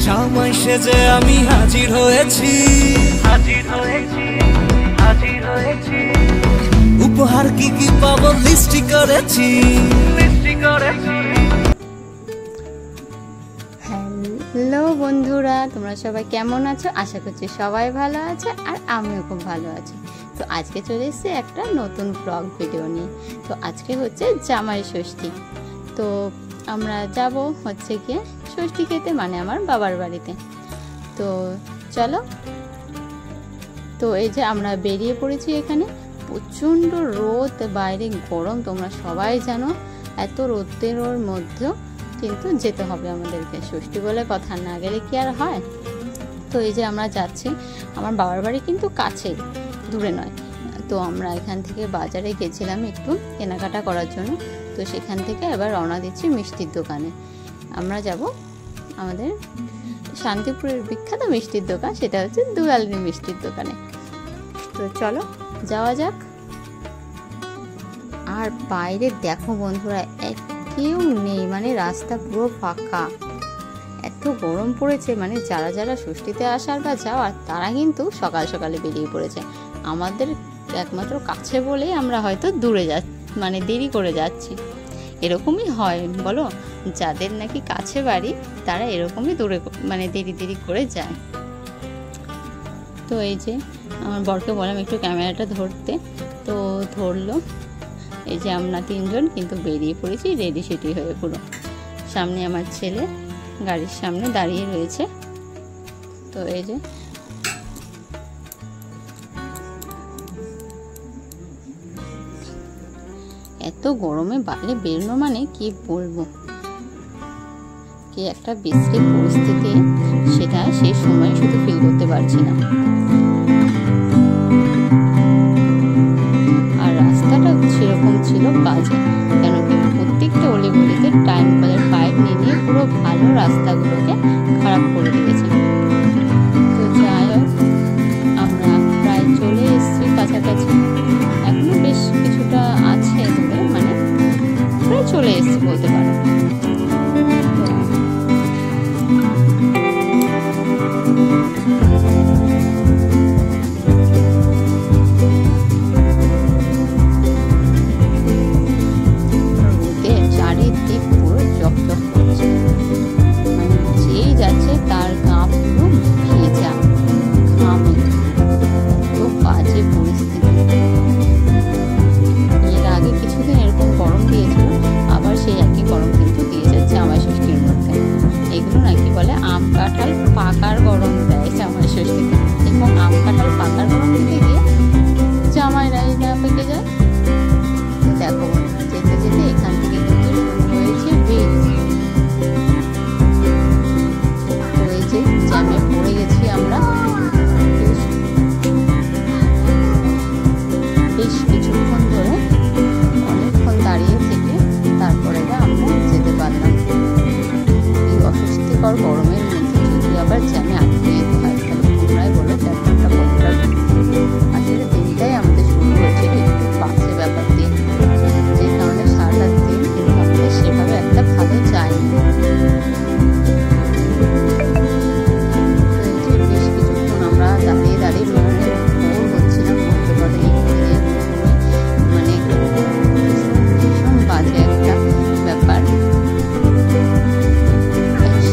জামাই সেজে আমি হাজির হয়েছি, উপহার কি কি পাবো লিস্টি করেছি। হ্যালো বন্ধুরা, তোমরা সবাই কেমন আছো? আশা করছি সবাই ভালো আছে আর আমিও খুব ভালো আছি। তো আজকে চলে এসেছি একটা নতুন ব্লগ ভিডিও নিয়ে। তো আজকে হচ্ছে জামাই ষষ্ঠী। তো আমরা যাব হচ্ছে গিয়ে ষষ্ঠী খেতে, মানে আমার বাবার বাড়িতে। তো চলো, তো এই যে আমরা বেরিয়ে পড়েছি। এখানে প্রচণ্ড রোদ, বাইরে গরম, তোমরা সবাই জানো। এত রোদের মধ্যেও কিন্তু যেতে হবে আমাদেরকে, ষষ্ঠী বলে কথা, না গেলে কি আর হয়। তো এই যে আমরা যাচ্ছি, আমার বাবার বাড়ি কিন্তু কাছেই, দূরে নয়। তো আমরা এখান থেকে বাজারে গেছিলাম একটু কেনাকাটা করার জন্য। তো সেখান থেকে এবার রওনা দিচ্ছি মিষ্টির দোকানে। আমরা যাব আমাদের শান্তিপুরের বিখ্যাত মিষ্টির দোকান, সেটা হচ্ছে দুলালের মিষ্টির দোকানে। তো চলো যাওয়া যাক। আর বাইরে দেখো বন্ধুরা, কেউ নেই, মানে রাস্তা পুরো ফাঁকা। এত গরম পড়েছে, মানে যারা যারা ষষ্ঠীতে আসার বা যাওয়ার তারা কিন্তু সকাল সকালে বেরিয়ে পড়েছে। আমাদের একমাত্র কাছে বলেই আমরা হয়তো দূরে মানে দেরি করে যাচ্ছি। এরকমই হয় বলো, যাদের নাকি কাছে বাড়ি তারা এরকমই দূরে মানে দেরি করে যায়। তো এই যে আমার বরকে বললাম একটু ক্যামেরাটা ধরতে, তো ধরলো। এই যে আমরা তিনজন কিন্তু বেরিয়ে পড়েছি রেডি সেডি হয়ে পুরো। সামনে আমার ছেলে গাড়ির সামনে দাঁড়িয়ে রয়েছে। তো এই যে এত গরমে বাইরে বেরোনো মানে কি বলবো, কি একটা বিশ্রী পরিস্থিতি, সেটা সেই সময় শুধু ফিল করতে পারছি না। আর রাস্তাটা সেরকম ছিল বাজে, কেন কি প্রত্যেকটা অলিগলিতে টাইম কলের পাইপ নিয়ে পুরো ভালো রাস্তাগুলোকে খারাপ করে দিয়েছে। তো যাই হোক, আমরা প্রায় চলে এসেছি কাছাকাছি, এখনো বেশ কিছুটা আছে দূরে, মানে প্রায় চলে এসেছি বলতে পারো। চারিদিক পুরো চকচক করছে, মানে যেই যাচ্ছে তার গা পুরো ভেজা ঘামে, তো বাজে পরিস্থিতি। এর আগে কিছুদিন এরকম গরম দিয়েছিল, আবার সেই একই গরম কিন্তু দিয়ে যাচ্ছে জামাই ষষ্ঠীর মধ্যে। এগুলো নাকি বলে আম কাঁঠাল পাকার গরম দেয় জামাই ষষ্ঠীতে, এবং আম কাঁঠাল পাকার গরম দিতে গিয়ে জামাইরাই না পেকে যায়। দেখো যেতে যেতে এখান থেকে কিন্তু শুরু হয়েছে ভিড়। তো এই যে জ্যামে পড়ে গেছি আমরা, বেশ কিছুক্ষণ ধরে অনেকক্ষণ দাঁড়িয়ে থেকে তারপরে আমরা যেতে পারলাম। এই অস্বস্তিকর গরমের মধ্যে যদি আবার জ্যামে আটকে যেতে হয়, তাহলে তোমরাই বলো ব্যাপারটা কতটা। আসলে দিনটাই আমাদের শুরু হয়েছে একটু বাজে ব্যাপার দিয়ে, যে কারণে সারাটা দিন কিন্তু আমাদের সেভাবে একটা ভালো যায়নি। বেশ কিছুক্ষণ আমরা দাঁড়িয়ে বোর হচ্ছিলাম বলতে পারে, মানে ভীষণ বাজে একটা ব্যাপার।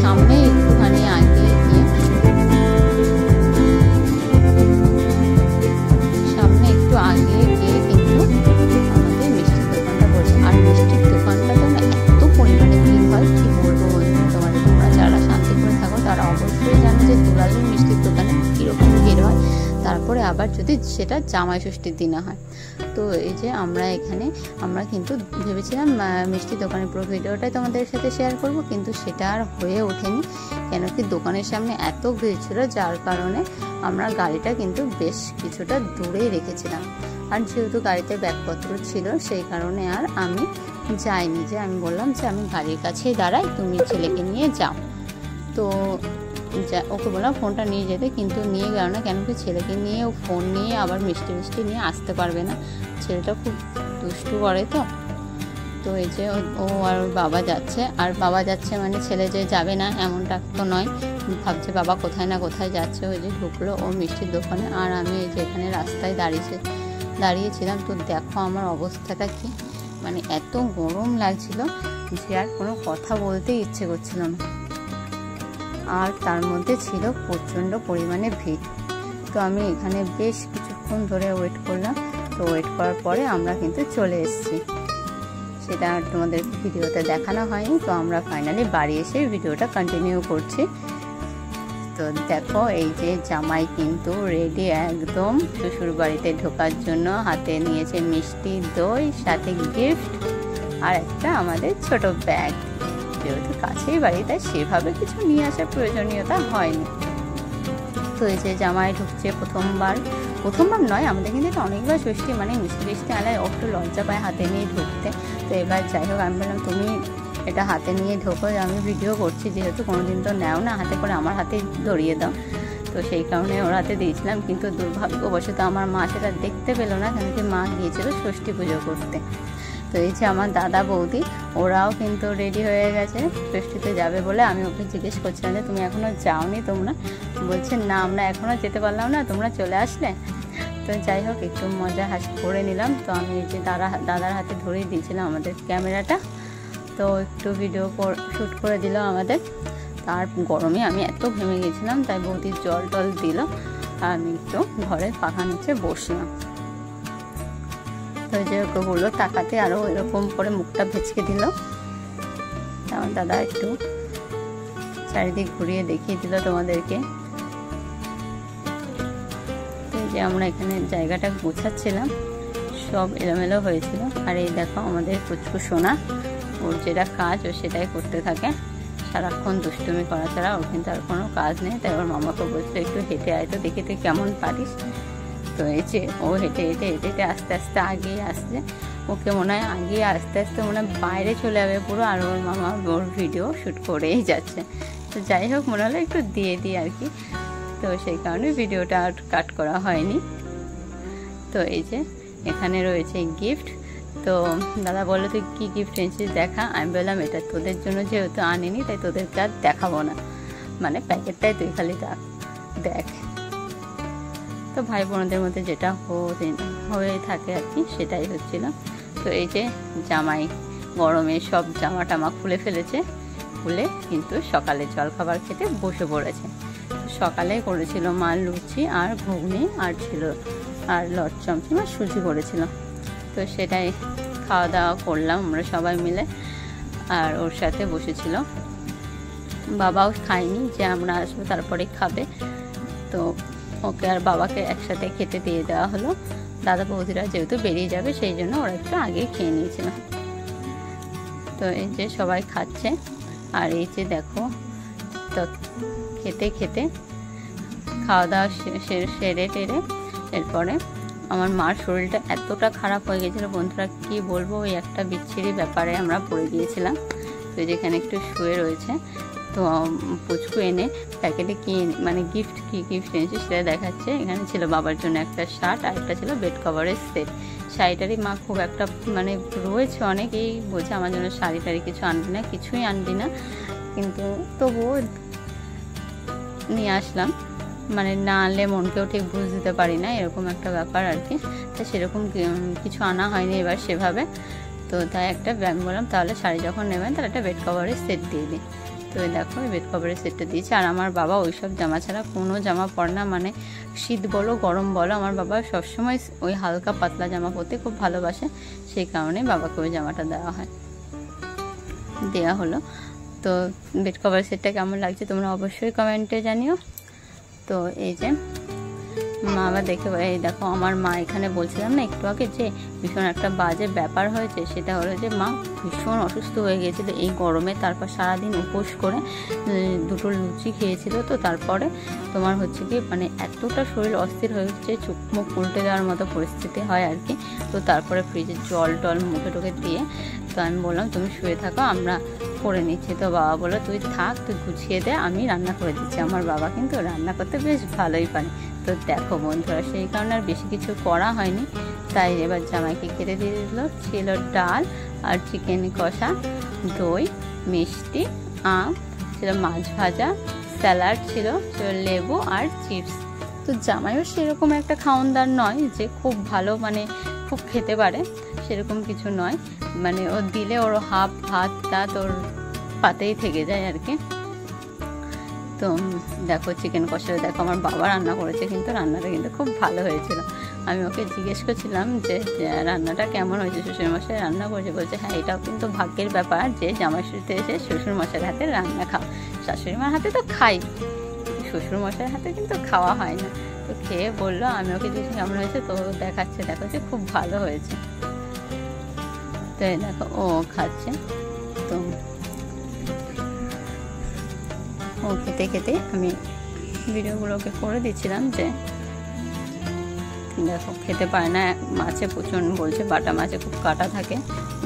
সামনে একটুখানি আগে গিয়ে কিন্তু আমাদের মিষ্টির দোকানটা পড়েছে। আর মিষ্টির দোকানটা তো এত পরিমাণে ভিড় হয়, কি বলবো তোমাদের, তোমরা যারা শান্তিপুরে থাকো তারা অবশ্যই জানো যে দুলালের মিষ্টির দোকানে কীরকম ভিড় হয়, তারপরে আবার যদি সেটা জামাই ষষ্ঠীর দিনে হয়। তো এই যে আমরা কিন্তু ভেবেছিলাম মিষ্টির দোকানের পুরো ভিডিওটাই তোমাদের সাথে শেয়ার করব, কিন্তু সেটা আর হয়ে ওঠেনি, কেন কি দোকানের সামনে এত ভিড় ছিল, যার কারণে আমরা গাড়িটা কিন্তু বেশ কিছুটা দূরেই রেখেছিলাম। আর যেহেতু গাড়িতে ব্যাগপত্র ছিল, সেই কারণে আর আমি যাইনি। যে আমি বললাম যে আমি গাড়ির কাছেই দাঁড়াই, তুমি ছেলেকে নিয়ে যাও। তো ওকে বললাম ফোনটা নিয়ে যেতে, কিন্তু নিয়ে গেল না, কেন কি ছেলেকে নিয়ে ও ফোন নিয়ে আবার মিষ্টি নিয়ে আসতে পারবে না, ছেলেটা খুব দুষ্টু করে। তো তো এই যে ও আর বাবা যাচ্ছে, আর বাবা যাচ্ছে মানে ছেলে যে যাবে না এমনটা তো নয়, ভাবছে বাবা কোথায় না কোথায় যাচ্ছে। ওই যে ঢুকলো ও মিষ্টির দোকানে, আর আমি এই যে এখানে রাস্তায় দাঁড়িয়েছিলাম। তো দেখো আমার অবস্থাটা কি, মানে এত গরম লাগছিল যে আর কোনো কথা বলতে ইচ্ছে করছিল না, আর তার মধ্যে ছিল প্রচণ্ড পরিমাণে ভিড়। তো আমি এখানে বেশ কিছুক্ষণ ধরে ওয়েট করলাম। তো ওয়েট করার পরে আমরা কিন্তু চলে এসেছি, সেটা আর তোমাদের ভিডিওতে দেখানো হয়নি। তো আমরা ফাইনালি বাড়ি এসে ভিডিওটা কন্টিনিউ করছি। তো দেখো এই যে জামাই কিন্তু রেডি একদম শ্বশুর বাড়িতে ঢোকার জন্য, হাতে নিয়েছে মিষ্টি দই, সাথে গিফট আর একটা আমাদের ছোট ব্যাগ। যেহেতু কাছেই বাড়ি তাই সেভাবে কিছু নিয়ে আসার প্রয়োজনীয়তা হয়নি। তো এই যে জামাই ঢুকছে প্রথমবার নয়, আমাদের কিন্তু এটা অনেকবার ষষ্ঠী, মানে মিষ্টি আনায় একটু লজ্জা পায় হাতে নিয়ে ঢুকতে। তো এবার যাই হোক আমি বললাম তুমি এটা হাতে নিয়ে ঢোকো, আমি ভিডিও করছি, যেহেতু কোনোদিন তো নেও না হাতে করে, আমার হাতে ধরিয়ে দাও। তো সেই কারণে ওর হাতে দিয়েছিলাম, কিন্তু দুর্ভাগ্যবশত আমার মা সেটা দেখতে পেলো না, কেন কি মা গিয়েছিল ষষ্ঠী পুজো করতে। তো এই যে আমার দাদা বৌদি ওরাও কিন্তু রেডি হয়ে গেছে ষষ্ঠীতে যাবে বলে। আমি ওকে জিজ্ঞেস করছিলাম যে তুমি এখনও যাওনি তোমরা? বলছে না আমরা এখনও যেতে পারলাম না, তোমরা চলে আসলে। তো যাই হোক একটু মজা হাসি করে নিলাম। তো আমি এই যে দাদার হাতে ধরেই দিয়েছিলাম আমাদের ক্যামেরাটা, তো একটু ভিডিও শ্যুট করে দিল আমাদের। তার গরমে আমি এত ঘেমে গেছিলাম, তাই বৌদির জল টল দিল, আর আমি একটু ঘরের পাখা নিচে বসলাম। তো যে ওকে বললো তাকাতে, আরও এরকম করে মুখটা ভেচকে দিল। আমার দাদা একটু চারিদিক ঘুরিয়ে দেখিয়ে দিল তোমাদেরকে। তো যে আমরা এখানে জায়গাটা গোছাচ্ছিলাম, সব এলোমেলো হয়েছিল। আর এই দেখো আমাদের পুচকু সোনা, ওর যেটা কাজ ও সেটাই করতে থাকে, সারাক্ষণ দুষ্টুমি করা ছাড়া ওর কিন্তু আর কোনো কাজ নেই। তাই ওর মামাকে বলছে একটু হেঁটে আয় তো দেখি তুই কেমন পারিস। তো এই যে ও হেঁটে আস্তে আস্তে আগিয়ে আসছে, ওকে মনে হয় আগিয়ে আস্তে আস্তে মনে হয় বাইরে চলে যাবে পুরো, আর ওর মামা ওর ভিডিও শ্যুট করেই যাচ্ছে। তো যাই হোক মনে হলো একটু দিয়ে দিই আর কি, তো সেই কারণে ভিডিওটা আর কাট করা হয়নি। তো এই যে এখানে রয়েছে গিফট। তো দাদা বললো তুই কী গিফট এনেছিস দেখা। আমি বললাম এটা তোদের জন্য যেহেতু আনিনি তাই তোদেরকে আর দেখাবো না, মানে প্যাকেটটাই তুই খালি দেখ। তো ভাই বোনদের মধ্যে যেটা হয়ে থাকে আর কি, সেটাই হচ্ছিল। তো এই যে জামাই গরমে সব জামা টামা খুলে ফেলেছে, খুলে কিন্তু সকালে জলখাবার খেতে বসে পড়েছে। সকালে করেছিল মা লুচি আর ঘুগনি, আর লট চমচম আর সুজি করেছিল। তো সেটাই খাওয়া দাওয়া করলাম আমরা সবাই মিলে, আর ওর সাথে বসেছিল। বাবাও খায়নি, যে আমরা আসবো তারপরে খাবে। তো ওকে আর বাবাকে একসাথে খেতে দিয়ে দেওয়া হলো। দাদা বৌদিরা যেহেতু বেরিয়ে যাবে সেই জন্য ওরা একটু আগেই খেয়ে নিয়েছিল। তো এই যে সবাই খাচ্ছে, আর এই যে দেখো তো খেতে খাওয়া দাওয়া সেরে টেরে এরপরে আমার মার শরীরটা এতটা খারাপ হয়ে গেছিলো বন্ধুরা, কি বলবো, ওই একটা বিচ্ছিরি ব্যাপারে আমরা পড়ে গিয়েছিলাম। তো যেখানে একটু শুয়ে রয়েছে, তো পুচকু এনে প্যাকেটে কি মানে গিফট এনেছে সেটা দেখাচ্ছে। এখানে ছিল বাবার জন্য একটা শার্ট, আর একটা ছিল বেড কভারের সেট। শাড়িটারই মা খুব একটা মানে রয়েছে অনেকেই বলছে আমার জন্য শাড়ি টাড়ি কিছু আনবি না, কিছুই আনবি না, কিন্তু তবুও নিয়ে আসলাম। মানে না আনলে মনকেও ঠিক বুঝ দিতে পারি না, এরকম একটা ব্যাপার আর কি। তো সেরকম কিছু আনা হয়নি এবার সেভাবে। তো তাই একটা আমি বললাম তাহলে শাড়ি যখন নেবেন তাহলে একটা বেড কভারের সেট দিয়ে দিই। তো দেখো বেড কভারের সেটটা দিয়েছে। আর আমার বাবা ওইসব জামা ছাড়া কোনো জামা পরে না, মানে শীত বলো গরম বলো, আমার বাবা সবসময় ওই হালকা পাতলা জামা পরতে খুব ভালোবাসে, সেই কারণে বাবাকে ওই জামাটা দেওয়া হলো। তো বেড কভার সেটটা কেমন লাগছে তোমরা অবশ্যই কমেন্টে জানিও। তো এই যে মা আবার দেখে, এই দেখো আমার মা এখানে বলছিলাম না একটু আগে যে ভীষণ একটা বাজে ব্যাপার হয়েছে, সেটা হলো যে মা ভীষণ অসুস্থ হয়ে গিয়েছিল এই গরমে। তারপর সারাদিন উপোস করে দুটো লুচি খেয়েছিল। তো তারপরে তোমার হচ্ছে কি মানে এতটা শরীর অস্থির হয়েছে, চোখ মুখ উল্টে দেওয়ার মতো পরিস্থিতি হয় আর কি। তো তারপরে ফ্রিজে জল টল মুখে টুকে দিয়ে, তো আমি বললাম তুমি শুয়ে থাকো আমরা করে নিচ্ছি। তো বাবা বললো তুই থাক, তুই গুছিয়ে দে, আমি রান্না করে দিচ্ছি। আমার বাবা কিন্তু রান্না করতে বেশ ভালোই পারে। তো দেখো বন্ধুরা, সেই কারণে আর বেশি কিছু করা হয়নি। তাই এবার জামাইকে খেতে দিয়ে দিল। ছিল ডাল আর চিকেন কষা, দই, মিষ্টি, আম, ছিল মাছ ভাজা, স্যালাড ছিল, লেবু আর চিপস। তো জামাইও সেরকম একটা খাওয়ানদার নয় যে খুব ভালো মানে খুব খেতে পারে, সেরকম কিছু নয়, মানে ও দিলে ওর হাফ ভাত টাত ওর পাতেই থেকে যায় আর কি। তো দেখো চিকেন কষাটা দেখো আমার বাবা রান্না করেছে, কিন্তু রান্নাটা কিন্তু খুব ভালো হয়েছিল। আমি ওকে জিজ্ঞেস করছিলাম যে রান্নাটা কেমন হয়েছে, শ্বশুরমশাই রান্না করেছে, বলছে হ্যাঁ এটাও কিন্তু ভাগ্যের ব্যাপার যে জামাই ষষ্ঠীতে এসে শ্বশুরমশাইয়ের হাতে রান্না খাও। শাশুড়ি মার হাতে তো খাই, শ্বশুরমশাইয়ের হাতে কিন্তু খাওয়া হয় না। তো খেয়ে বললো, আমি ওকে জিজ্ঞেস কেমন হয়েছে, তো দেখাচ্ছে খুব ভালো হয়েছে। তো এই দেখো ও খাচ্ছে। তো ও খেতে খেতে আমি ভিডিওগুলোকে করে দিচ্ছিলাম যে দেখো খেতে পারে না, মাছে প্রচণ্ড বলছে বাটা মাছে খুব কাটা থাকে,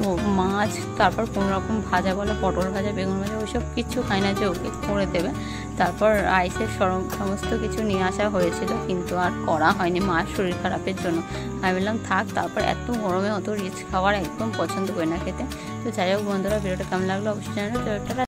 ও মাছ তারপর কোনো রকম ভাজা বলো, পটল ভাজা, বেগুন ভাজা ওইসব কিছু খায় না যে ওকে করে দেবে। তারপর আইসের সমস্ত কিছু নিয়ে আসা হয়েছিল, কিন্তু আর করা হয়নি মার শরীর খারাপের জন্য। আমি বললাম থাক, তারপর এত গরমে অত রিচ খাবার একদম পছন্দ করি না খেতে। তো যাই হোক বন্ধুরা, ভিডিওটা কেমন লাগলো অবশ্যই জানাবেন।